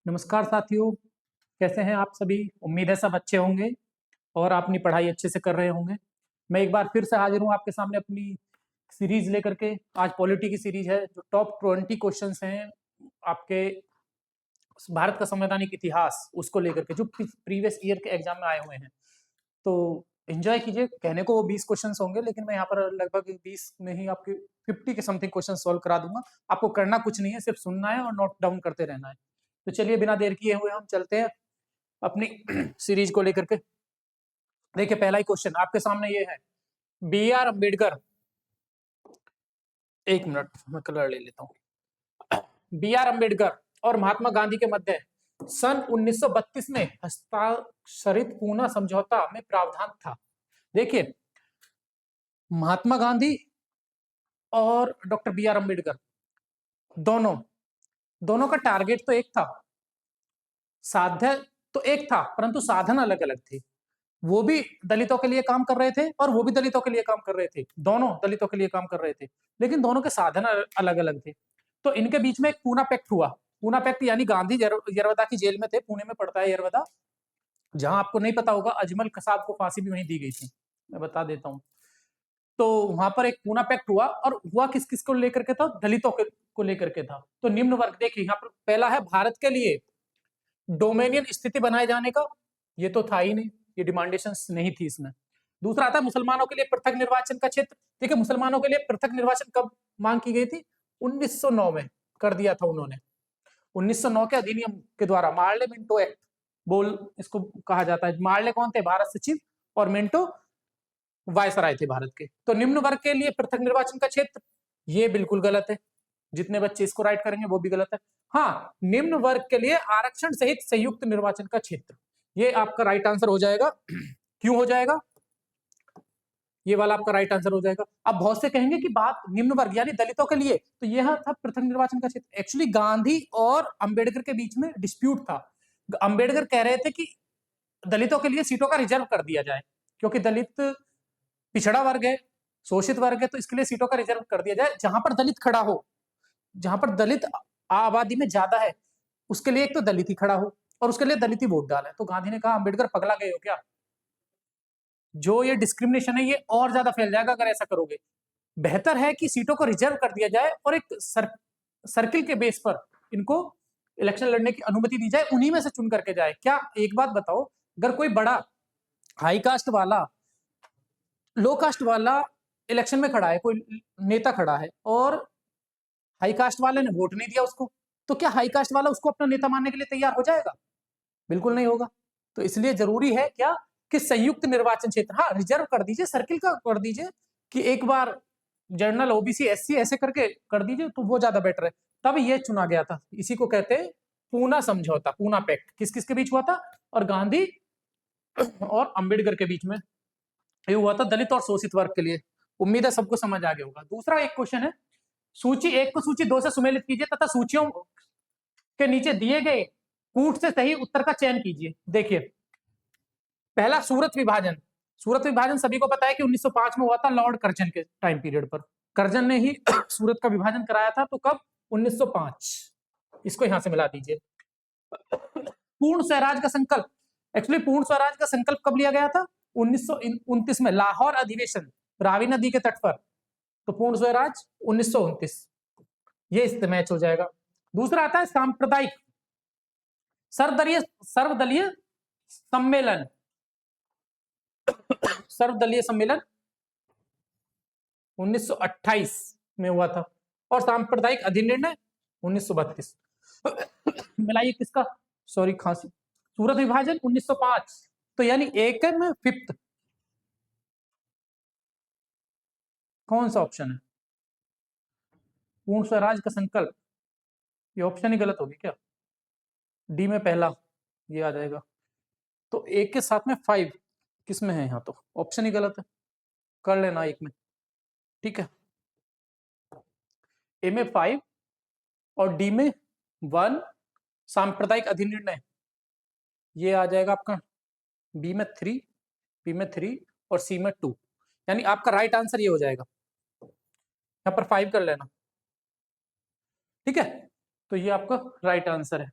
नमस्कार साथियों, कैसे हैं आप सभी? उम्मीद है सब अच्छे होंगे और अपनी पढ़ाई अच्छे से कर रहे होंगे। मैं एक बार फिर से हाजिर हूँ आपके सामने अपनी सीरीज लेकर के। आज पॉलिटी की सीरीज है जो टॉप 20 क्वेश्चंस हैं आपके भारत का संवैधानिक इतिहास उसको लेकर के, जो प्रीवियस ईयर के एग्जाम में आए हुए हैं। तो एंजॉय कीजिए। कहने को वो 20 क्वेश्चंस होंगे, लेकिन मैं यहाँ पर लगभग 20 में ही आपके 50 के समथिंग क्वेश्चन सॉल्व करा दूंगा। आपको करना कुछ नहीं है, सिर्फ सुनना है और नोट डाउन करते रहना है। तो चलिए बिना देर किए हुए हम चलते हैं अपनी सीरीज को लेकर के। देखिए, पहला ही क्वेश्चन आपके सामने ये है, बी आर अम्बेडकर। एक मिनट मैं कलर ले लेता हूँ। बी आर अम्बेडकर और महात्मा गांधी के मध्य सन 1932 में हस्ताक्षरित पूना समझौता में प्रावधान था। देखिए, महात्मा गांधी और डॉक्टर बी आर अम्बेडकर दोनों दोनों का टारगेट तो एक था, साध्य तो एक था, परंतु साधन अलग अलग थे। वो भी दलितों के लिए काम कर रहे थे और वो भी दलितों के लिए काम कर रहे थे। दोनों दलितों के लिए काम कर रहे थे, लेकिन दोनों के साधन अलग अलग थे। तो इनके बीच में एक पूना पैक्ट हुआ। पूना पैक्ट यानी गांधी यरवदा की जेल में थे, पुणे में पड़ता है यरवदा, जहां आपको नहीं पता होगा अजमल कसाब को फांसी भी वहीं दी गई थी। मैं बता देता हूँ। तो वहां पर एक पूना पैक्ट हुआ, और हुआ किस किस को लेकर के था? दलितों को लेकर के था। तो निम्न वर्ग, देखिए यहाँ पर पहला है भारत के लिए डोमेनियन स्थिति बनाए जाने का, ये तो था ही नहीं, ये डिमांडेशंस नहीं थी इसमें। दूसरा आता है मुसलमानों के लिए पृथक निर्वाचन का क्षेत्र। देखिए, मुसलमानों के लिए पृथक निर्वाचन कब मांग की गई थी? 1909 में कर दिया था उन्होंने। 1909 के अधिनियम के द्वारा, मार्ले मिंटो एक्ट बोल इसको कहा जाता है। मार्ले कौन थे? भारत सचिव, और मिंटो वायसराय थे भारत के। तो निम्न वर्ग के लिए पृथक निर्वाचन का क्षेत्र, ये बिल्कुल गलत है। जितने बच्चे इसको राइट करेंगे वो भी गलत है। हाँ, निम्न वर्ग के लिए आरक्षण सहित संयुक्त निर्वाचन का क्षेत्र, ये आपका राइट आंसर हो जाएगा। क्यों हो जाएगा? ये वाला आपका राइट आंसर हो जाएगा। अब बहुत से कहेंगे कि बात निम्न वर्ग यानी दलितों के लिए, तो यह था पृथक निर्वाचन का क्षेत्र। एक्चुअली गांधी और अंबेडकर के बीच में डिस्प्यूट था। अंबेडकर कह रहे थे कि दलितों के लिए सीटों का रिजर्व कर दिया जाए, क्योंकि दलित पिछड़ा वर्ग है, शोषित वर्ग है, तो इसके लिए सीटों का रिजर्व कर दिया जाए। जहां पर दलित खड़ा हो, जहां पर दलित आबादी में ज्यादा है, उसके लिए एक तो दलित ही खड़ा हो और उसके लिए दलित ही वोट डाले। तो गांधी ने कहा, अंबेडकर पगला गए हो क्या? जो ये डिस्क्रिमिनेशन है ये और ज्यादा फैल जाएगा अगर ऐसा करोगे। बेहतर है कि सीटों को रिजर्व कर दिया जाए और एक सर्किल के बेस पर इनको इलेक्शन लड़ने की अनुमति दी जाए, उन्हीं में से चुन करके जाए। क्या एक बात बताओ, अगर कोई बड़ा हाई कास्ट वाला, लो कास्ट वाला इलेक्शन में खड़ा है, कोई नेता खड़ा है और हाई कास्ट वाले ने वोट नहीं दिया उसको, तो क्या हाई कास्ट वाला उसको अपना नेता मानने के लिए तैयार हो जाएगा? बिल्कुल नहीं होगा। तो इसलिए जरूरी है क्या कि संयुक्त निर्वाचन क्षेत्र, हाँ रिजर्व कर दीजिए, सर्किल का कर दीजिए, कि एक बार जनरल, ओबीसी, एससी ऐसे करके कर दीजिए, तो वो ज्यादा बेटर है। तब ये चुना गया था। इसी को कहते हैं पूना समझौता, पूना पैक्ट। किस किस के बीच हुआ था? और गांधी और अंबेडकर के बीच में ये हुआ था, दलित और शोषित वर्ग के लिए। उम्मीद है सबको समझ आ गया होगा। दूसरा एक क्वेश्चन है, सूची 1 को सूची 2 से सुमेलित कीजिए तथा सूचियों के नीचे दिए गए कूट से सही उत्तर का चयन कीजिए। देखिए, पहला सूरत विभाजन। सूरत विभाजन सभी को पता है कि 1905 में हुआ था, लॉर्ड कर्जन के टाइम पीरियड पर। कर्जन ने ही सूरत का विभाजन कराया था। तो कब? 1905। इसको यहां से मिला दीजिए। पूर्ण स्वराज का संकल्प, एक्चुअली पूर्ण स्वराज का संकल्प कब लिया गया था? 1929 में, लाहौर अधिवेशन, रावी नदी के तट पर। तो पूर्ण स्वराज 1929, ये इससे मैच हो जाएगा। दूसरा आता है सांप्रदायिक सर्वदलीय सम्मेलन। सर्वदलीय सम्मेलन 1928 में हुआ था, और सांप्रदायिक अधिनिर्णय 1932। मिलाइए किसका, सॉरी खांसी, सूरत विभाजन 1905, तो यानी एक में फिफ्थ कौन सा ऑप्शन है? पूर्ण स्वराज का संकल्प, ये ऑप्शन ही गलत होगी क्या? डी में पहला ये आ जाएगा। तो एक के साथ में 5 किस में है? यहाँ तो ऑप्शन ही गलत है, कर लेना एक में, ठीक है। ए में 5 और डी में 1, सांप्रदायिक अधिनिर्णय, ये आ जाएगा आपका बी में 3, बी में 3 और सी में 2, यानी आपका राइट आंसर ये हो जाएगा। यहाँ पर 5 कर लेना, ठीक है। तो ये आपका राइट आंसर है।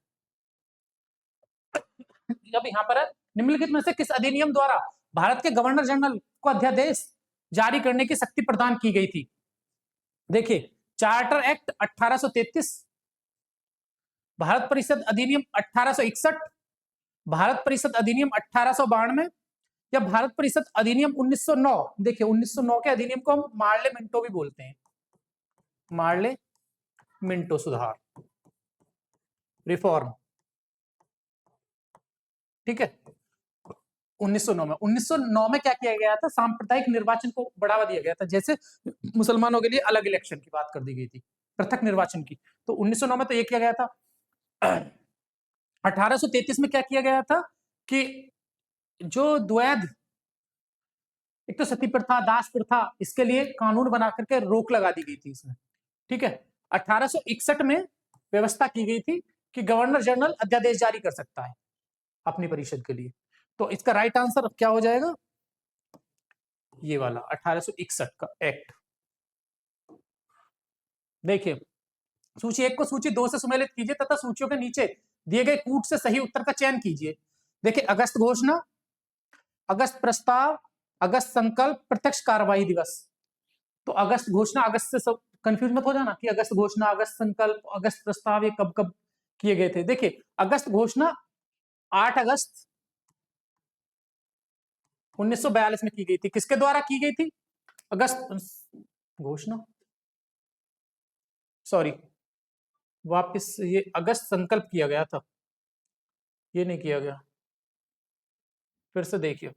अब यहाँ पर है, निम्नलिखित में से किस अधिनियम द्वारा भारत के गवर्नर जनरल को अध्यादेश जारी करने की शक्ति प्रदान की गई थी? देखिए, चार्टर एक्ट 1833, भारत परिषद अधिनियम 1861, भारत परिषद अधिनियम 1892 या भारत परिषद अधिनियम 1909। देखिए 1909 के अधिनियम को हम मार्ले मिंटो भी बोलते हैं, मार्ले मिंटो सुधार, रिफॉर्म, ठीक है। 1909 में 1909 में क्या किया गया था? सांप्रदायिक निर्वाचन को बढ़ावा दिया गया था। जैसे मुसलमानों के लिए अलग इलेक्शन की बात कर दी गई थी, पृथक निर्वाचन की, तो 1909 में तो ये किया गया था। 1833 में क्या किया गया था कि जो द्वैध, एक तो सती प्रथा, दास प्रथा, इसके लिए कानून बना करके रोक लगा दी गई थी इसमें, ठीक है। 1861 में व्यवस्था की गई थी कि गवर्नर जनरल अध्यादेश जारी कर सकता है अपनी परिषद के लिए। तो इसका राइट आंसर क्या हो जाएगा? ये वाला 1861 का एक्ट। देखिए, सूची 1 को सूची 2 से सुमेलित कीजिए तथा सूचियों के नीचे दिए गए कूट से सही उत्तर का चयन कीजिए। देखिए, अगस्त घोषणा, अगस्त प्रस्ताव, अगस्त संकल्प, प्रत्यक्ष कार्रवाई दिवस। तो अगस्त घोषणा, अगस्त से सब कंफ्यूज मत हो जाना कि अगस्त घोषणा, अगस्त संकल्प, अगस्त प्रस्ताव ये कब कब किए गए थे। देखिए, अगस्त घोषणा 8 अगस्त 1942 में की गई थी। किसके द्वारा की गई थी? अगस्त घोषणा, सॉरी, वापस ये अगस्त संकल्प किया गया था, ये नहीं किया गया। फिर से देखिए,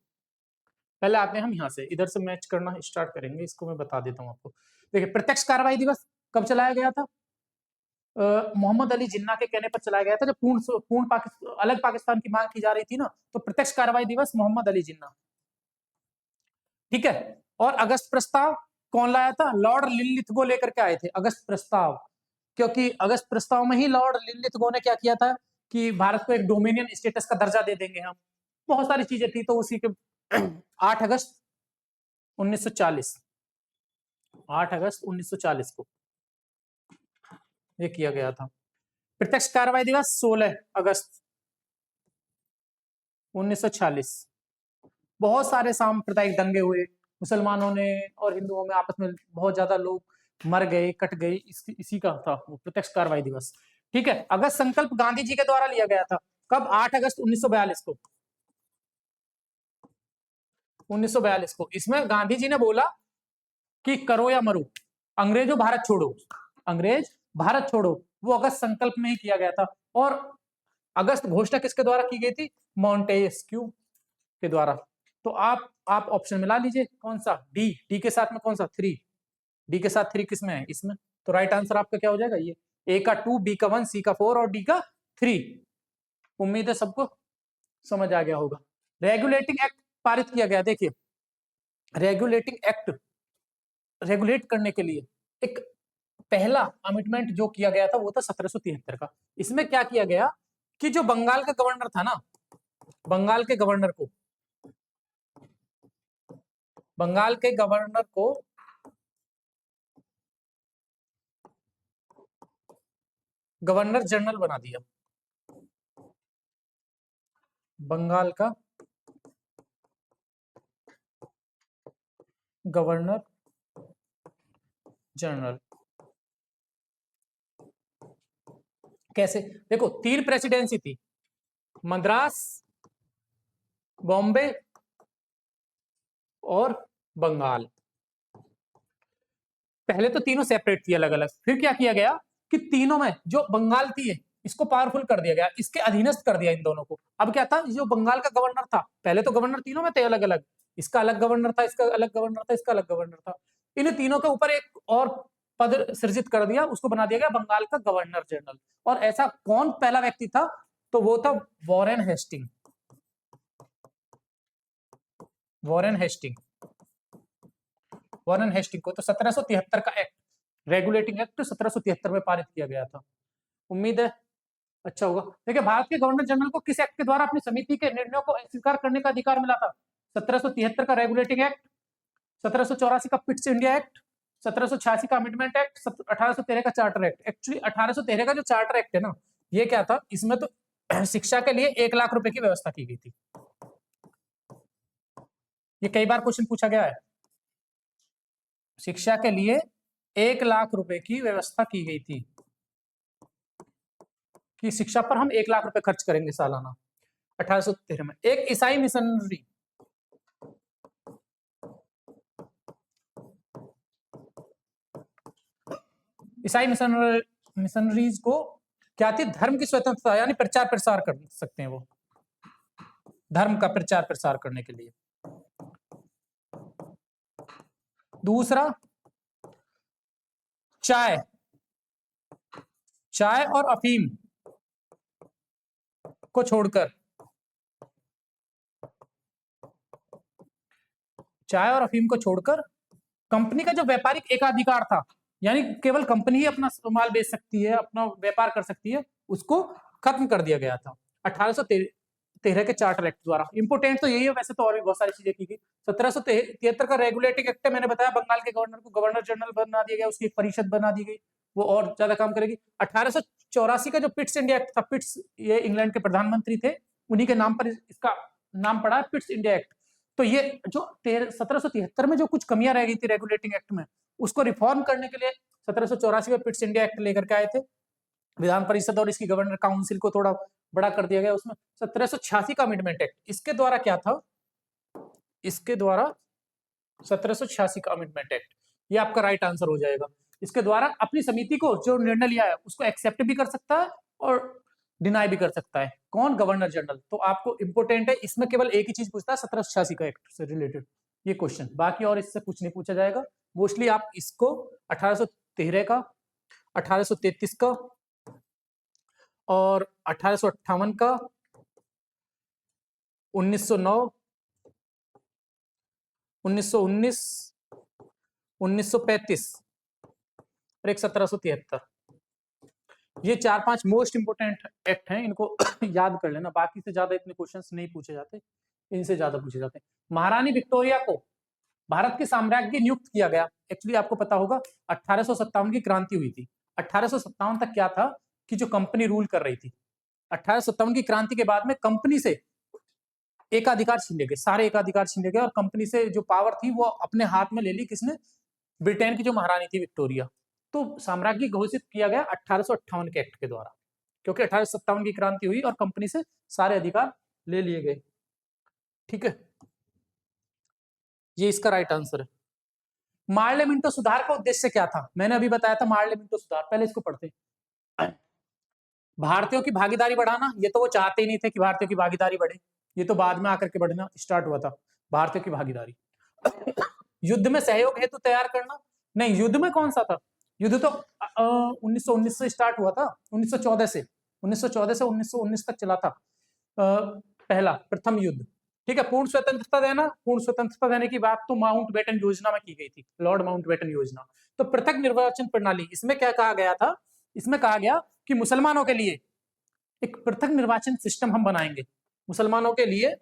पहले आते हैं हम यहां से, इधर से मैच करना स्टार्ट करेंगे, इसको मैं बता देता हूं आपको। देखिए, प्रत्यक्ष कार्रवाई दिवस कब चलाया गया था? मोहम्मद अली जिन्ना के कहने पर चलाया गया था, जब अलग पाकिस्तान की मांग की जा रही थी ना, तो प्रत्यक्ष कार्रवाई दिवस मोहम्मद अली जिन्ना, ठीक है। और अगस्त प्रस्ताव कौन लाया था? लॉर्ड लिनलिथगो लेकर के आए थे अगस्त प्रस्ताव, क्योंकि अगस्त प्रस्ताव में ही लॉर्ड लिनलिथगो ने क्या किया था कि भारत को एक डोमिनियन स्टेटस का दर्जा दे देंगे हम, बहुत सारी चीजें थी, तो उसी के 8 अगस्त 1940, 8 अगस्त 1940 को ये किया गया था। प्रत्यक्ष कार्रवाई दिवस 16 अगस्त 1946। बहुत सारे सांप्रदायिक दंगे हुए, मुसलमानों ने और हिंदुओं में आपस में बहुत ज्यादा लोग मर गए, कट गए, इसी का था वो प्रत्यक्ष कार्रवाई दिवस, ठीक है। अगस्त संकल्प गांधी जी के द्वारा लिया गया था, कब? 8 अगस्त 1942 को, 1942 को। इसमें गांधी जी ने बोला कि करो या मरो, अंग्रेजों भारत छोड़ो, अंग्रेज भारत छोड़ो, वो अगस्त संकल्प में ही किया गया था। और अगस्त घोषणा किसके द्वारा की गई थी? मॉन्टेस्क्यू के द्वारा। तो आप ऑप्शन मिला लीजिए, कौन सा? डी, डी के साथ में कौन सा? 3, डी के साथ 3 किसमें है? इसमें। तो राइट आंसर आपका क्या हो जाएगा? ये ए का 2, बी का 1, सी का 4 और डी का 3। उम्मीद है सबको समझ आ गया होगा। रेगुलेटिंग एक्ट पारित किया गया। देखिए, रेगुलेटिंग एक्ट रेगुलेट करने के लिए एक पहला अमेंडमेंट जो किया गया था वो था 1773 का। इसमें क्या किया गया कि जो बंगाल का गवर्नर था ना, बंगाल के गवर्नर को गवर्नर जनरल बना दिया। बंगाल का गवर्नर जनरल कैसे? देखो, 3 प्रेसिडेंसी थी, मद्रास, बॉम्बे और बंगाल। पहले तो तीनों सेपरेट थी, अलग अलग। फिर क्या किया गया कि तीनों में जो बंगाल थी इसको पावरफुल कर दिया गया, इसके अधीनस्थ कर दिया इन दोनों को। अब क्या था, जो बंगाल का गवर्नर था, पहले तो गवर्नर तीनों में थे अलग अलग, इसका अलग गवर्नर था, इसका अलग गवर्नर था, इसका अलग गवर्नर था। इन तीनों के ऊपर एक और पद सृजित कर दिया, उसको बना दिया गया बंगाल का गवर्नर जनरल। और ऐसा कौन पहला व्यक्ति था? तो वो था वॉरेन हेस्टिंग। वॉरेन हेस्टिंग को तो 1773 का एक्ट, रेगुलेटिंग एक्ट 1773 में पारित किया गया था। उम्मीद है अच्छा होगा। देखिए, भारत के गवर्नर जनरल को किस एक्ट के द्वारा अपनी समिति के निर्णयों को स्वीकार करने का अधिकार मिला था? 1773 का रेगुलेटिंग एक्ट, 1784 का पिट्स इंडिया एक्ट, 1786 का अमेंडमेंट एक्ट, 1813 का चार्टर एक्ट। एक्चुअली 1813 का जो चार्टर एक्ट है ना, ये क्या था, इसमें तो शिक्षा के लिए 1 लाख रुपए की व्यवस्था की गई थी। ये कई बार क्वेश्चन पूछा गया है। शिक्षा के लिए 1 लाख रुपए की व्यवस्था की गई थी कि शिक्षा पर हम 1 लाख रुपए खर्च करेंगे सालाना। 1813 में एक ईसाई मिशनरी मिशनरीज को क्या थी? धर्म की स्वतंत्रता, यानी प्रचार प्रसार कर सकते हैं वो, धर्म का प्रचार प्रसार करने के लिए। दूसरा, चाय और अफीम को छोड़कर, चाय और अफीम को छोड़कर कंपनी का जो व्यापारिक एकाधिकार था, यानी केवल कंपनी ही अपना माल बेच सकती है, अपना व्यापार कर सकती है, उसको खत्म कर दिया गया था 1813 के चार्टर एक्ट द्वारा। इंपोर्टेंट तो यही है, वैसे तो और भी बहुत सारी चीजें की गई। 1773 का रेगुलेटिंग एक्ट, मैंने बताया, बंगाल के गवर्नर को गवर्नर जनरल बना दिया गया, उसकी एक परिषद बना दी गई, वो और ज्यादा काम करेगी। 1884 का जो पिट्स इंडिया एक्ट था, पिट्स ये इंग्लैंड के प्रधानमंत्री थे, उन्हीं के नाम पर इसका नाम पड़ा है पिट्स इंडिया एक्ट। तो ये जो 1773 में जो कुछ कमियां रह गई थी रेगुलेटिंग एक्ट में, उसको रिफॉर्म करने के लिए 1784 में पिट्स इंडिया एक्ट लेकर के आए थे। विधान परिषद और इसकी गवर्नर काउंसिल को थोड़ा बड़ा कर दिया गया उसमें। 1786 का अमेंडमेंट एक्ट, इसके द्वारा क्या था? इसके द्वारा 1786 का अमेंडमेंट एक्ट, ये आपका राइट आंसर हो जाएगा। इसके द्वारा अपनी समिति को जो निर्णय लिया है उसको एक्सेप्ट भी कर सकता है और डिनाई भी कर सकता है। कौन? Governor general. तो आपको इंपोर्टेंट है, इसमें केवल एक ही चीज पूछता है 1786 का एक्ट से रिलेटेड ये क्वेश्चन, बाकी और इससे कुछ नहीं पूछा जाएगा। मोस्टली आप इसको 1813 का, 1833 का और 1858 का, 1909, 1919, 1935 और एक 1773, ये 4-5 मोस्ट इंपोर्टेंट एक्ट हैं, इनको याद कर लेना। बाकी से ज्यादा इतने क्वेश्चंस नहीं पूछे जाते, इनसे ज्यादा पूछे जाते हैं। महारानी विक्टोरिया को भारत के साम्राज्ञी नियुक्त किया गया। एक्चुअली आपको पता होगा 1857 की क्रांति हुई थी। 1857 तक क्या था कि जो कंपनी रूल कर रही थी, 1857 की क्रांति के बाद में कंपनी से एकाधिकार छीन लिए गए, सारे एकाधिकार छीन लिए गए और कंपनी से जो पावर थी वो अपने हाथ में ले ली। किसने? ब्रिटेन की जो महारानी थी विक्टोरिया। तो साम्राज्य घोषित किया गया 1858 के एक्ट के द्वारा, क्योंकि 1857 की क्रांति हुई और कंपनी से सारे अधिकार ले लिए गए। ठीक है, ये इसका राइट आंसर है। मार्ले मिंटो सुधार का उद्देश्य क्या था? मैंने अभी बताया था मार्ले मिंटो सुधार, पहले इसको पढ़ते हैं। भारतीयों की भागीदारी बढ़ाना, ये तो वो चाहते ही नहीं थे कि भारतीयों की भागीदारी बढ़े, ये तो बाद में आकर के बढ़ना स्टार्ट हुआ था भारतीयों की भागीदारी। युद्ध में सहयोग हेतु तैयार करना, नहीं, युद्ध में कौन सा था? युद्ध तो 1919 से स्टार्ट हुआ था, 1914 से 1919 तक चला था पहला प्रथम युद्ध। ठीक है, पूर्ण स्वतंत्रता देना, पूर्ण स्वतंत्रता देने की बात तो माउंटबेटन योजना में की गई थी, लॉर्ड माउंटबेटन योजना। तो पृथक निर्वाचन प्रणाली, इसमें क्या कहा गया था? इसमें कहा गया कि मुसलमानों के लिए एक पृथक निर्वाचन सिस्टम हम बनाएंगे, मुसलमानों के लिए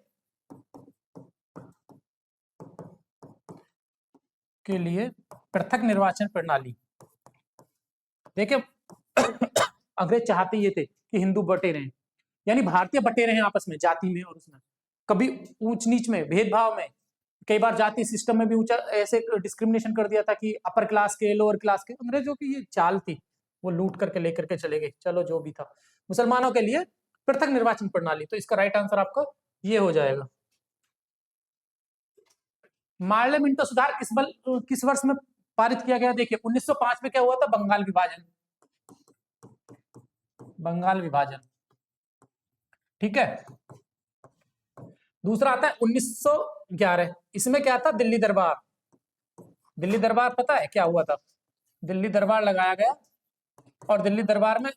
पृथक निर्वाचन प्रणाली। देखिए अंग्रेज चाहते ये थे कि हिंदू बटे रहें, यानी भारतीय बटे रहें आपस में, जाति में और उसमें, कभी ऊंच नीच में, भेदभाव में, कई बार जाति सिस्टम में भी ऊंचा ऐसे डिस्क्रिमिनेशन कर दिया था कि अपर क्लास के, लोअर क्लास के। अंग्रेजों की ये चाल थी, वो लूट करके लेकर के चले गए। चलो जो भी था, मुसलमानों के लिए पृथक निर्वाचन प्रणाली, तो इसका राइट आंसर आपका ये हो जाएगा। मार्ले मिंटो सुधार किस वर्ष में पारित किया गया? देखिए 1905 में क्या हुआ था? बंगाल विभाजन, बंगाल विभाजन। ठीक है, दूसरा आता है 1911, इसमें क्या था? दिल्ली दरबार। दिल्ली दरबार पता है क्या हुआ था? दिल्ली दरबार लगाया गया और दिल्ली दरबार में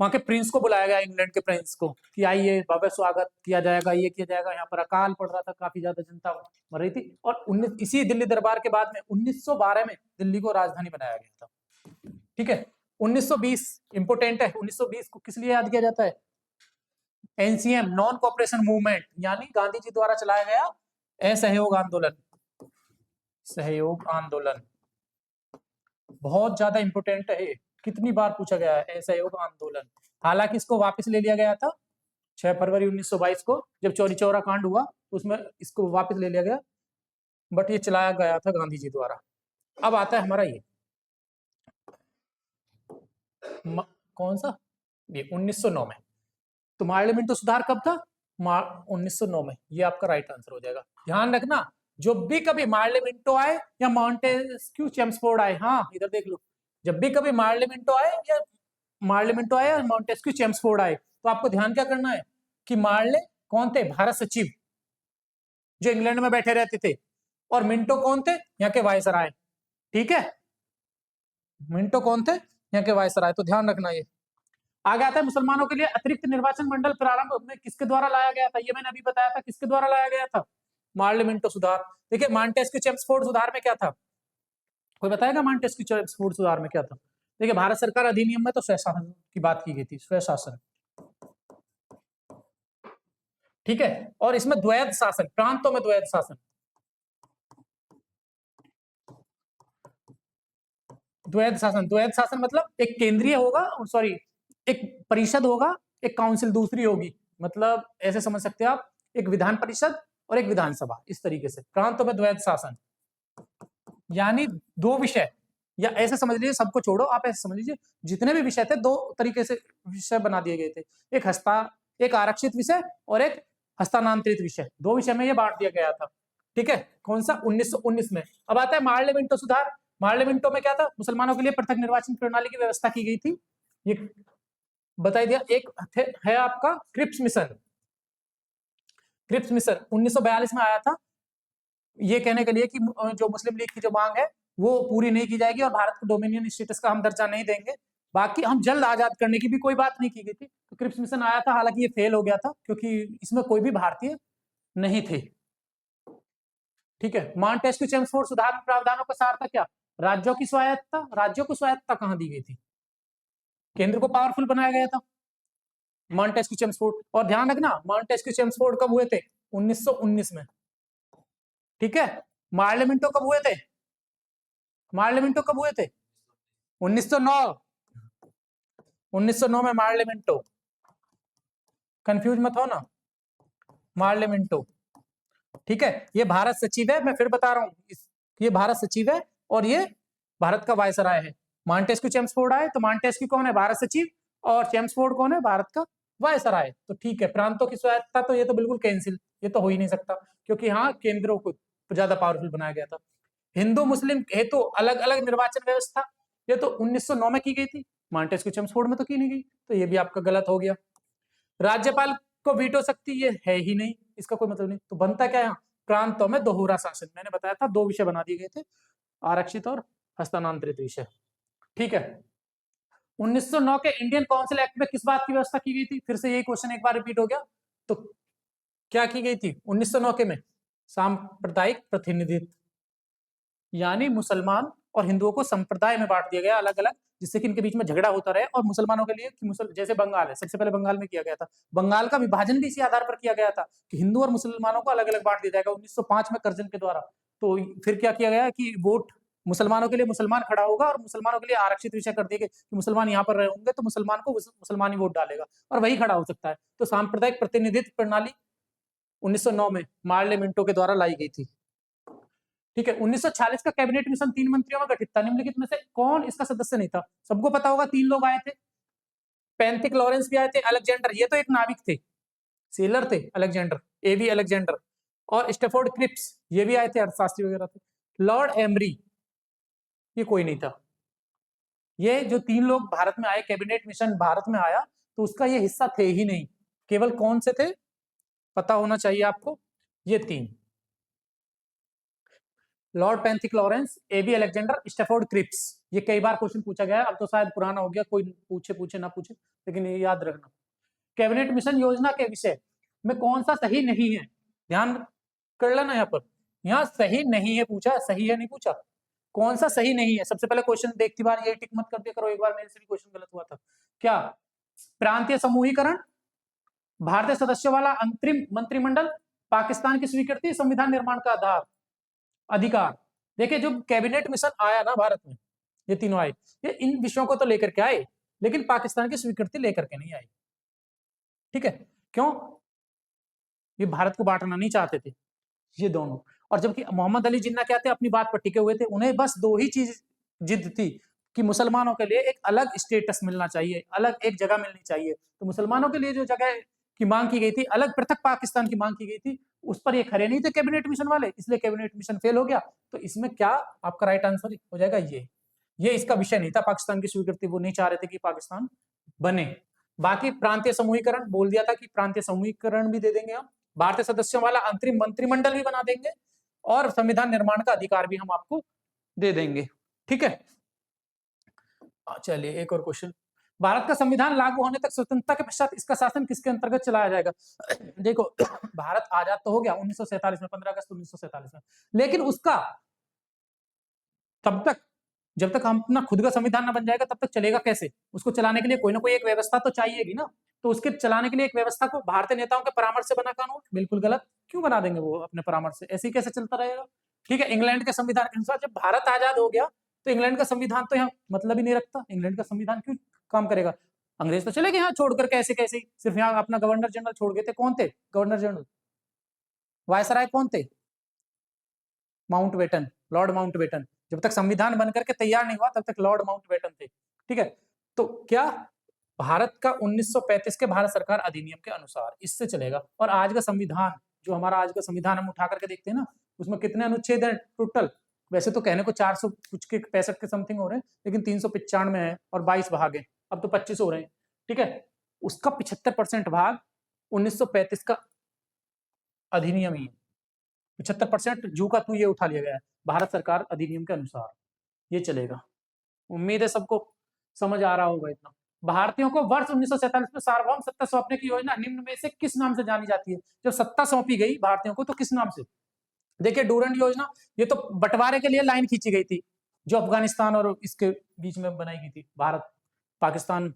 वहां के प्रिंस को बुलाया गया, इंग्लैंड के प्रिंस को, कि आइए भव्य स्वागत किया जाएगा, ये किया जाएगा। यहाँ पर अकाल पड़ रहा था, काफी ज्यादा जनता मर रही थी, और इसी दिल्ली दरबार के बाद में 1912 में दिल्ली को राजधानी बनाया गया था। ठीक है, 1920 इंपोर्टेंट है। 1920 को किस लिए याद किया जाता है? एनसीएम, नॉन कोऑपरेशन मूवमेंट, यानी गांधी जी द्वारा चलाया गया असहयोग आंदोलन। सहयोग आंदोलन बहुत ज्यादा इंपोर्टेंट है, कितनी बार पूछा गया है असहयोग आंदोलन। हालांकि इसको वापस ले लिया गया था 6 फरवरी 1922 को, जब चौरी चौरा कांड हुआ तो उसमें इसको वापस ले लिया गया, बट ये चलाया गया था गांधी जी द्वारा। अब आता है हमारा ये कौन सा, ये 1909 में। तो मार्लियामेंटो सुधार कब था? 1909 में। ये आपका राइट आंसर हो जाएगा। ध्यान रखना, जो भी कभी मार्लियामेंटो आए या मॉन्टेस्क्यू चेम्सफोर्ड आए, हाँ इधर देख लो, जब भी कभी मार्लियामेंटो आए या मॉन्टेस्क्यू चेम्सफोर्ड आए, तो आपको ध्यान क्या करना है कि मार्ले कौन थे? भारत सचिव, जो इंग्लैंड में बैठे रहते थे, और मिंटो कौन थे? यहाँ के वायसराय। ठीक है, मिंटो कौन थे? यहाँ के वायसराय। तो ध्यान रखना। ये आगे आता है मुसलमानों के लिए अतिरिक्त निर्वाचन मंडल प्रारंभ में किसके द्वारा लाया गया था? ये मैंने अभी बताया था, किसके द्वारा लाया गया था? मार्लियामेंटो सुधार। देखिए मॉन्टेस्क्यू चेम्सफोर्ड सुधार में क्या था? कोई बताएगा मॉन्टेस्क्यू चेम्सफोर्ड सुधार में क्या था? देखिए भारत सरकार अधिनियम में तो स्वशासन की बात की गई थी, स्वशासन। ठीक है, और इसमें द्वैध शासन, प्रांतों में द्वैध शासन। द्वैध शासन, द्वैध शासन मतलब एक केंद्रीय होगा, सॉरी एक परिषद होगा, एक काउंसिल दूसरी होगी, मतलब ऐसे समझ सकते हैं आप, एक विधान परिषद और एक विधानसभा, इस तरीके से प्रांतों में द्वैध शासन। यानी दो विषय, या ऐसे समझ लीजिए, सबको छोड़ो, आप ऐसे समझ लीजिए जितने भी विषय थे दो तरीके से विषय बना दिए गए थे, एक आरक्षित विषय और एक हस्तांतरित विषय, दो विषय में ये बांट दिया गया था। ठीक है, कौन सा? 1919 में। अब आता है मार्लियामेंटो सुधार। मार्लियामेंटो में क्या था? मुसलमानों के लिए पृथक निर्वाचन प्रणाली की व्यवस्था की गई थी, ये बताई दिया। एक है आपका क्रिप्स मिशन। क्रिप्स मिशन 1942 में आया था, ये कहने के लिए कि जो मुस्लिम लीग की जो मांग है वो पूरी नहीं की जाएगी और भारत को डोमिनियन स्टेटस का हम दर्जा नहीं देंगे, बाकी हम जल्द आजाद करने की भी कोई बात नहीं की गई थी। तो क्रिप्स मिशन आया था, हालांकि ये फेल हो गया था क्योंकि इसमें कोई भी भारतीय नहीं थे। ठीक है, मॉन्टेस्क्यू चेम्सफोर्ड सुधार में प्रावधानों का सार था क्या? राज्यों की स्वायत्तता। राज्यों को स्वायत्तता कहां दी गई थी? केंद्र को पावरफुल बनाया गया था मॉन्टेस्क्यू चेम्सफोर्ड। और ध्यान रखना, मॉन्टेस्क्यू चेम्सफोर्ड कब हुए थे? 1919 में। ठीक है, मार्लियामेंटो कब हुए थे? मार्लियामेंटो कब हुए थे? 1909। 1909 में मार्लियामेंटो, कंफ्यूज मत हो ना, मार्लियामेंटो। ठीक है, ये भारत सचिव है, मैं फिर बता रहा हूं, ये भारत सचिव है और ये भारत का वायसराय है। मॉन्टेस्क्यू चेम्सफोर्ड आए तो मॉन्टेस्क्यू कौन है? भारत सचिव। और चेम्सफोर्ड कौन है? भारत का वायसराय। तो ठीक है, प्रांतों की स्वायत्तता तो ये तो बिल्कुल कैंसिल, ये तो हो ही नहीं सकता, क्योंकि हाँ केंद्रों को ज्यादा पावरफुल बनाया गया था। हिंदू मुस्लिम हेतु अलग अलग निर्वाचन व्यवस्था, ये तो 1909 में की गई थी, मॉन्टेस्क्यू चेम्सफोर्ड में तो की नहीं गई, तो ये भी आपका गलत हो गया। राज्यपाल को वीटो शक्ति ये है ही नहीं, इसका कोई मतलब नहीं। तो बनता क्या है? प्रांतों में दोहरा शासन। मैंने बताया था दो विषय बना दिए गए थे, आरक्षित और हस्तांतरित विषय। ठीक है, 1909 के इंडियन काउंसिल एक्ट में किस बात की व्यवस्था की गई थी? फिर से यही क्वेश्चन एक बार रिपीट हो गया, तो क्या की गई थी 1909 के में? सांप्रदायिक प्रतिनिधित्व, यानी मुसलमान और हिंदुओं को संप्रदाय में बांट दिया गया अलग अलग, जिससे कि इनके बीच में झगड़ा होता रहे। और मुसलमानों के लिए कि जैसे बंगाल है, सबसे पहले बंगाल में किया गया था, बंगाल का विभाजन भी इसी आधार पर किया गया था कि हिंदू और मुसलमानों को अलग अलग बांट दिया जाएगा 1905 में कर्जन के द्वारा। तो फिर क्या किया गया कि वोट मुसलमानों के लिए मुसलमान खड़ा होगा और मुसलमानों के लिए आरक्षित विषय कर दिए गए कि मुसलमान यहाँ पर रहे होंगे तो मुसलमान को मुसलमान ही वोट डालेगा और वही खड़ा हो सकता है। तो सांप्रदायिक प्रतिनिधित्व प्रणाली 1909 में मार्लियामेंटो के द्वारा लाई गई थी। ठीक है, 1946 का कैबिनेट मिशन 3 मंत्रियों में गठित था, निम्नलिखित में से कौन इसका सदस्य नहीं था? सबको पता होगा 3 लोग आए थे, पैंथिक लॉरेंस भी आए थे, अलेक्जेंडर, ये तो एक नाविक थे, सेलर थे, अलेक्जेंडर, एवी अलेक्जेंडर, और स्टेफोर्ड क्रिप्स, ये भी आए थे, अर्थशास्त्री वगैरह थे। लॉर्ड एमरी, ये कोई नहीं था। ये जो 3 लोग भारत में आए, कैबिनेट मिशन भारत में आया, तो उसका ये हिस्सा थे ही नहीं। केवल कौन से थे पता होना चाहिए आपको, ये 3, Lord Pethick Lawrence, AB Alexander, Stafford Cripps. ये कई बार क्वेश्चन पूछा गया है, अब तो शायद पुराना हो गया, कोई पूछे ना पूछे, लेकिन ये याद रखना। कैबिनेट मिशन योजना के विषय में कौन सा सही नहीं है? ध्यान कर लेना, यहाँ पर यहाँ सही नहीं है पूछा, सही है नहीं पूछा, कौन सा सही नहीं है? सबसे पहले क्वेश्चन देखती बार ये टिक मत कर दिया करो, एक बार मेरे से भी क्वेश्चन गलत हुआ था। क्या? प्रांतीय समूहीकरण, भारतीय सदस्यों वाला अंतरिम मंत्रिमंडल, पाकिस्तान की स्वीकृति, संविधान निर्माण का आधार अधिकार। देखिए जो कैबिनेट मिशन आया ना भारत में, ये तीनों आए, ये इन विषयों को तो लेकर के आए, लेकिन पाकिस्तान की स्वीकृति लेकर के नहीं आई। ठीक है, क्यों? ये भारत को बांटना नहीं चाहते थे ये दोनों। और जबकि मोहम्मद अली जिन्ना क्या थे, अपनी बात पर टिके हुए थे, उन्हें बस दो ही चीज जिद थी कि मुसलमानों के लिए एक अलग स्टेटस मिलना चाहिए, अलग एक जगह मिलनी चाहिए। तो मुसलमानों के लिए जो जगह की मांग की गई थी, अलग पृथक पाकिस्तान की मांग की गई थी, उस पर ये खड़े नहीं थे कैबिनेट मिशन वाले, इसलिए कैबिनेट मिशन फेल हो गया। तो इसमें क्या आपका राइट आंसर हो जाएगा ये इसका विषय नहीं था पाकिस्तान की स्वीकृति, वो नहीं चाह रहे थे कि पाकिस्तान बने। बाकी प्रांतीय समूहीकरण बोल दिया था कि प्रांतीय समूहीकरण भी दे देंगे हम, भारतीय सदस्यों वाला अंतरिम मंत्रिमंडल भी बना देंगे, और संविधान निर्माण का अधिकार भी हम आपको दे देंगे। ठीक है, चलिए एक और क्वेश्चन। भारत का संविधान लागू होने तक स्वतंत्रता के पश्चात इसका शासन किसके अंतर्गत चलाया जाएगा? देखो, भारत आजाद तो हो गया 1947 में, 15 अगस्त 1947 में, लेकिन उसका तब तक, जब तक हम अपना खुद का संविधान ना बन जाएगा तब तक चलेगा कैसे? उसको चलाने के लिए कोई ना कोई एक व्यवस्था तो चाहिएगी ना। तो उसके चलाने के लिए एक व्यवस्था को भारतीय नेताओं के परामर्श से बना कानून, बिल्कुल गलत। क्यों बना देंगे वो अपने परामर्श से? ऐसे ही कैसे चलता रहेगा? ठीक है, इंग्लैंड के संविधान के अनुसार जब भारत आजाद हो गया तो इंग्लैंड का संविधान तो यहाँ मतलब ही नहीं रखता। इंग्लैंड का संविधान क्यों काम करेगा? अंग्रेज तो चले गए यहाँ छोड़ करके, ऐसे कैसे, सिर्फ यहाँ अपना गवर्नर जनरल छोड़ गए थे। कौन थे गवर्नर जनरल? वायसराय कौन थे? Mountbatten, Lord Mountbatten. जब तक संविधान बनकर के तैयार नहीं हुआ तब तक लॉर्ड माउंटबेटन थे। ठीक है, तो क्या भारत का 1935 के भारत सरकार अधिनियम के अनुसार इससे चलेगा। और आज का संविधान, जो हमारा आज का संविधान हम उठा करके देखते हैं ना, उसमें कितने अनुच्छेद हैं टोटल? वैसे तो कहने को 400 कुछ के 65 के समथिंग हो रहे हैं, लेकिन 395 है और 22 भाग है, अब तो 25 हो रहे हैं। ठीक है, उसका 75% भाग 1935 का अधिनियम ही है। 75% जू का तू ये उठा लिया गया है भारत सरकार अधिनियम के अनुसार, ये चलेगा। उम्मीद है सबको समझ आ रहा होगा इतना। भारतीयों को वर्ष 1947 में सार्वभौम सत्ता सौंपने की योजना निम्न में से किस नाम से जानी जाती है? जब सत्ता सौंपी गई भारतीयों को तो किस नाम से? देखिए, डूरंड योजना, ये तो बंटवारे के लिए लाइन खींची गई थी, जो अफगानिस्तान और इसके बीच में बनाई गई थी, भारत पाकिस्तान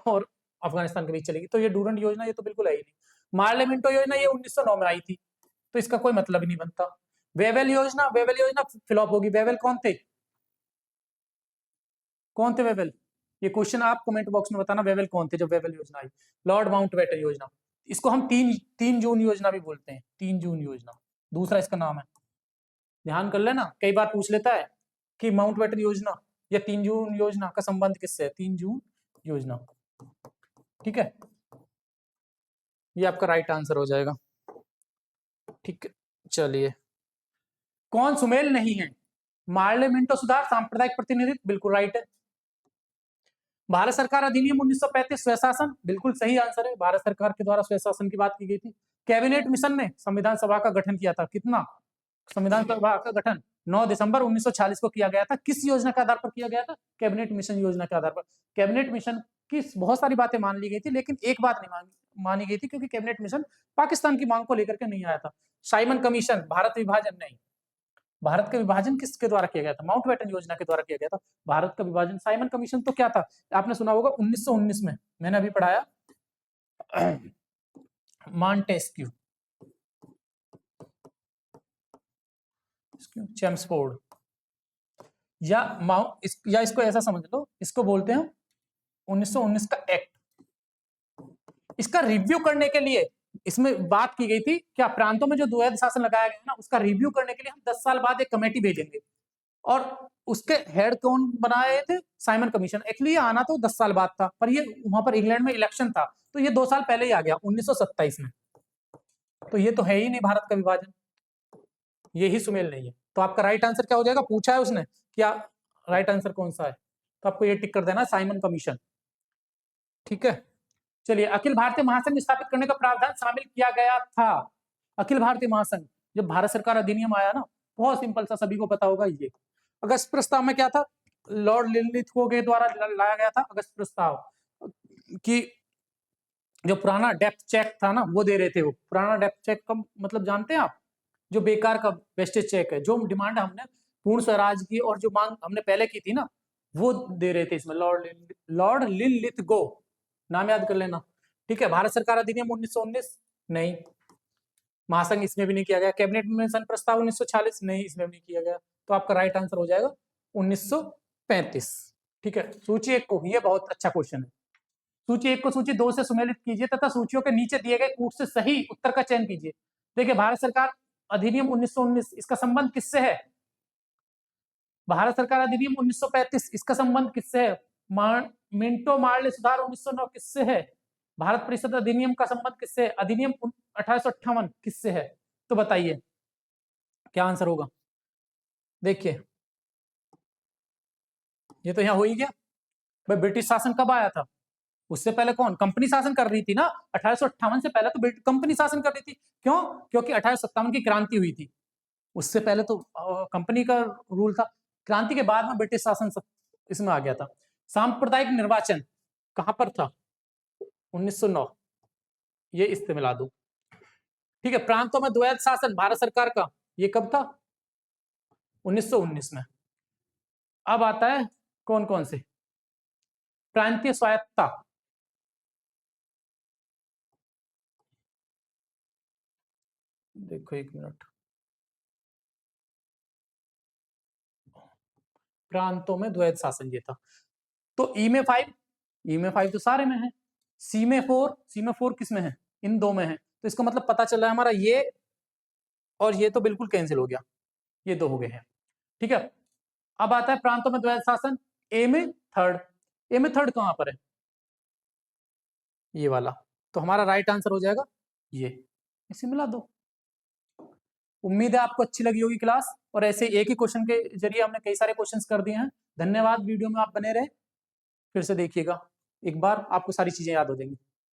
और अफगानिस्तान के बीच चलेगी। तो ये डूरंड योजना ये तो बिल्कुल है ही नहीं। मार्लेमेंटो योजना ये 1909 में आई थी, तो इसका कोई मतलब ही नहीं बनता। वेवेल योजना, वेवेल योजना फ्लॉप होगी। वेवेल कौन थे? कौन थे वेवेल? ये क्वेश्चन आप कमेंट बॉक्स में बताना, वेवेल कौन थे जब वेवेल योजना आई? लॉर्ड माउंटबेटन योजना, इसको हम 3 जून योजना भी बोलते हैं। 3 जून योजना दूसरा इसका नाम है, ध्यान कर लेना। कई बार पूछ लेता है कि माउंटबेटन योजना या 3 जून योजना का संबंध किससे है? 3 जून योजना। ठीक है, ये आपका राइट आंसर हो जाएगा। ठीक है, चलिए, कौन सुमेल नहीं है? मार्लेमेंटो सुधार, सांप्रदायिक प्रतिनिधित्व, बिल्कुल राइट है। भारत सरकार अधिनियम 1935 स्वशासन, बिल्कुल सही आंसर है। भारत सरकार के द्वारा स्वशासन की बात की गई थी। कैबिनेट मिशन ने संविधान सभा का गठन किया था, कितना? संविधान सभा का गठन 9 दिसंबर 1946 को किया गया था। किस योजना के आधार पर किया गया था? कैबिनेट मिशन योजना के आधार पर। कैबिनेट मिशन की बहुत सारी बातें मान ली गई थी, लेकिन एक बात नहीं मानी गई थी, क्योंकि कैबिनेट मिशन पाकिस्तान की मांग को लेकर के नहीं आया था। साइमन कमीशन, भारत विभाजन नहीं, भारत का विभाजन किसके द्वारा किया गया था? माउंटबेटन योजना के द्वारा किया गया था भारत का विभाजन। साइमन कमीशन तो क्या था? आपने सुना होगा 1919 में, मैंने अभी पढ़ाया, मॉन्टेस्क्यू, चेम्सफोर्ड, या इसको ऐसा समझ लो, इसको बोलते हैं 1919 का एक्ट। इसका रिव्यू करने के लिए इसमें बात की गई थी, क्या प्रांतों में जो द्वैध शासन लगाया गया ना, उसका रिव्यू करने के लिए हम 10 साल बाद एक कमेटी भेजेंगे, और उसके हेड कौन बनाए थे? Simon commission. एक्चुअली ये आना तो 10 साल बाद था, पर ये वहां पर इंग्लैंड में इलेक्शन था, तो ये 2 साल पहले ही आ गया 1927 में। तो ये तो है ही नहीं भारत का विभाजन, ये ही सुमेल नहीं है। तो आपका राइट आंसर क्या हो जाएगा? पूछा है उसने, क्या राइट आंसर कौन सा है, तो आपको ये टिक कर देना, साइमन कमीशन। ठीक है, चलिए, अखिल भारतीय महासंघ स्थापित करने का प्रावधान शामिल किया गया था। अखिल भारतीय महासंघ, जब भारत सरकार अधिनियम आया ना, बहुत सिंपल सा, सभी को पता होगा ये। अगस्त प्रस्ताव में क्या था? लॉर्ड लिनलिथगो के द्वारा लाया गया था अगस्त प्रस्ताव, कि जो पुराना डेप्थ चेक था ना, वो दे रहे थे। वो पुराना डेप्थ चेक का मतलब जानते हैं आप? जो बेकार का वेस्टेज चेक है, जो डिमांड हमने पूर्ण स्वराज की और जो मांग हमने पहले की थी ना, वो दे रहे थे इसमें। लॉर्ड लिनलिथगो, नाम याद कर लेना। ठीक है, भारत सरकार अधिनियम 1919 नहीं, महासंघ इसमें भी नहीं किया गया। कैबिनेट मिशन प्रस्ताव 1946 नहीं, इसमें भी नहीं किया गया। तो आपका राइट आंसर हो जाएगा 1935। ठीक है, सूची 1 को, ये बहुत अच्छा क्वेश्चन है। सूची 1 को सूची 2 से सुमेलित कीजिए तथा सूचियों के नीचे दिए गए कूट से सही उत्तर का चयन कीजिए। देखिए, भारत सरकार अधिनियम 1919, इसका संबंध किससे है? भारत सरकार अधिनियम 1935, इसका संबंध किससे है? मिंटो मार्ले सुधार 1909 किससे है? भारत परिषद अधिनियम का संबंध किससे है? अधिनियम 1858 किससे है? तो बताइए क्या आंसर होगा। देखिए, ये तो यहाँ हो ही गया भाई। ब्रिटिश शासन कब आया था? उससे पहले कौन? कंपनी शासन कर रही थी ना। 1858 से पहले तो कंपनी शासन कर रही थी। क्यों? क्योंकि 1857 की क्रांति हुई थी। उससे पहले तो कंपनी का रूल था। क्रांति के बाद में ब्रिटिश शासन इसमें आ गया था। सांप्रदायिक निर्वाचन कहां पर था? 1909, ये इससे मिला दो। ठीक है, प्रांतों में द्वैध शासन भारत सरकार का, ये कब था? 1919 में। अब आता है कौन कौन से? प्रांतीय स्वायत्तता, देखो एक मिनट, प्रांतों में द्वैध शासन ये था। तो ई में 5, ई में 5 तो सारे में है। सी में 4, सी में 4 किस में है? इन 2 में है। तो इसका मतलब पता चल रहा है हमारा ये और ये तो बिल्कुल कैंसिल हो गया, ये 2 हो गए हैं। ठीक है, अब आता है प्रांतों में द्वैध शासन, ए में 3rd। ए में 3rd कहां पर है? ये वाला। तो हमारा राइट आंसर हो जाएगा ये, इसे मिला दो। उम्मीद है आपको अच्छी लगी होगी क्लास, और ऐसे एक ही क्वेश्चन के जरिए हमने कई सारे क्वेश्चंस कर दिए हैं। धन्यवाद, वीडियो में आप बने रहे, फिर से देखिएगा, एक बार आपको सारी चीजें याद हो जाएंगी।